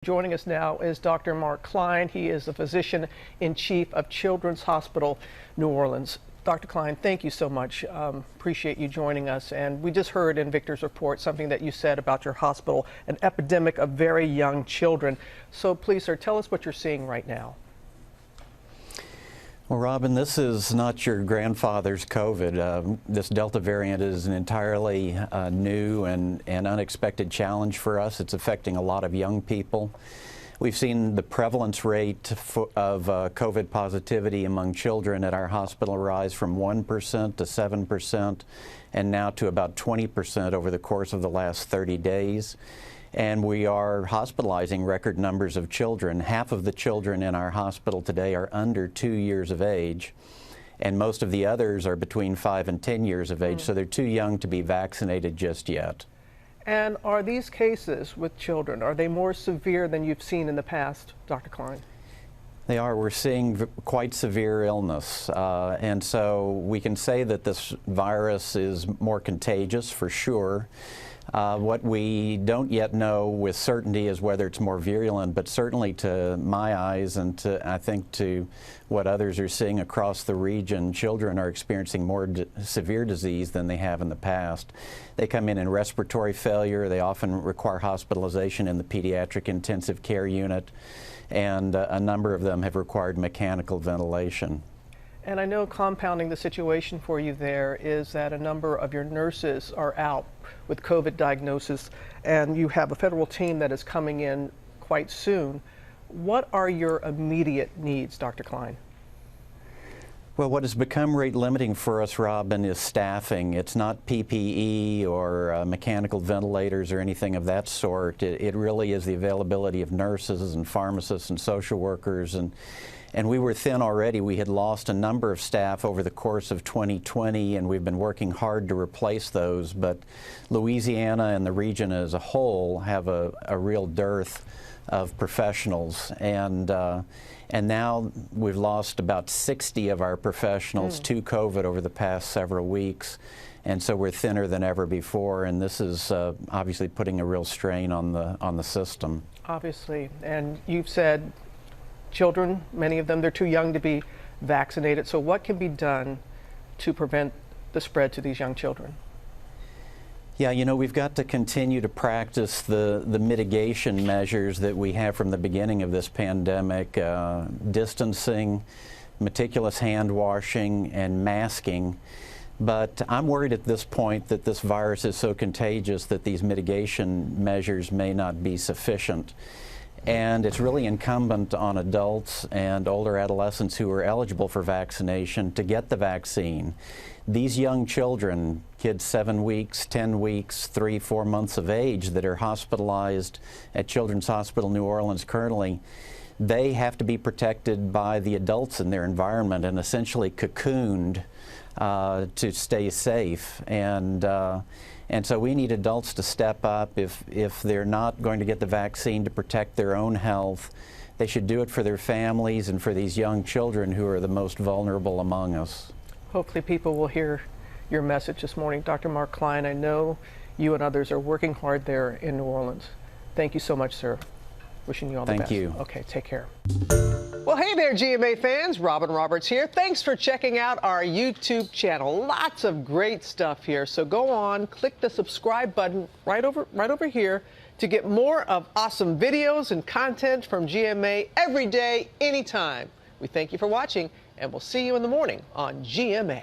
Joining us now is Dr. Mark Klein. He is the physician-in-chief of Children's Hospital, New Orleans. Dr. Klein, thank you so much. Appreciate you joining us. And we just heard in Victor's report something that you said about your hospital, an epidemic of very young children. So please, sir, tell us what you're seeing right now. Well, Robin, this is not your grandfather's COVID. This Delta variant is an entirely new and unexpected challenge for us. It's affecting a lot of young people. We've seen the prevalence rate of COVID positivity among children at our hospital rise from 1% to 7% and now to about 20% over the course of the last 30 days. And we are hospitalizing record numbers of children. Half of the children in our hospital today are under 2 years of age, and most of the others are between 5 and 10 years of age, so they're too young to be vaccinated just yet. And are these cases with children, are they more severe than you've seen in the past, Dr. Klein? They are. We're seeing quite severe illness, and so we can say that this virus is more contagious for sure. What we don't yet know with certainty is whether it's more virulent, but certainly to my eyes and I think to what others are seeing across the region, children are experiencing more severe disease than they have in the past. They come in respiratory failure. They often require hospitalization in the pediatric intensive care unit, and a number of them have required mechanical ventilation. And I know compounding the situation for you there is that a number of your nurses are out with COVID diagnosis, and you have a federal team that is coming in quite soon. What are your immediate needs, Dr. Klein? Well, what has become rate limiting for us, Robin, is staffing. It's not PPE or mechanical ventilators or anything of that sort. It really is the availability of nurses and pharmacists and social workers. And we were thin already. We had lost a number of staff over the course of 2020, and we've been working hard to replace those. But Louisiana and the region as a whole have a real dearth of professionals. And now we've lost about 60 of our professionals to COVID over the past several weeks. And so we're thinner than ever before, and this is obviously putting a real strain on the system. Obviously, and you've said children, many of them, they're too young to be vaccinated. So what can be done to prevent the spread to these young children? Yeah, you know, we've got to continue to practice the mitigation measures that we have from the beginning of this pandemic, distancing, meticulous hand washing, and masking. But I'm worried at this point that this virus is so contagious that these mitigation measures may not be sufficient. And it's really incumbent on adults and older adolescents who are eligible for vaccination to get the vaccine. These young children, kids 7 weeks, 10 weeks, 3, 4 months of age that are hospitalized at Children's Hospital New Orleans currently, they have to be protected by the adults in their environment and essentially cocooned to stay safe. And so we need adults to step up. If they're not going to get the vaccine to protect their own health, they should do it for their families and for these young children who are the most vulnerable among us. Hopefully people will hear your message this morning. Dr. Mark Klein, I know you and others are working hard there in New Orleans. Thank you so much, sir. Wishing you all the best. Thank you. Okay, take care. Well, hey there, GMA fans. Robin Roberts here. Thanks for checking out our YouTube channel. Lots of great stuff here. So go on, click the subscribe button right over here to get more of awesome videos and content from GMA every day, anytime. We thank you for watching, and we'll see you in the morning on GMA.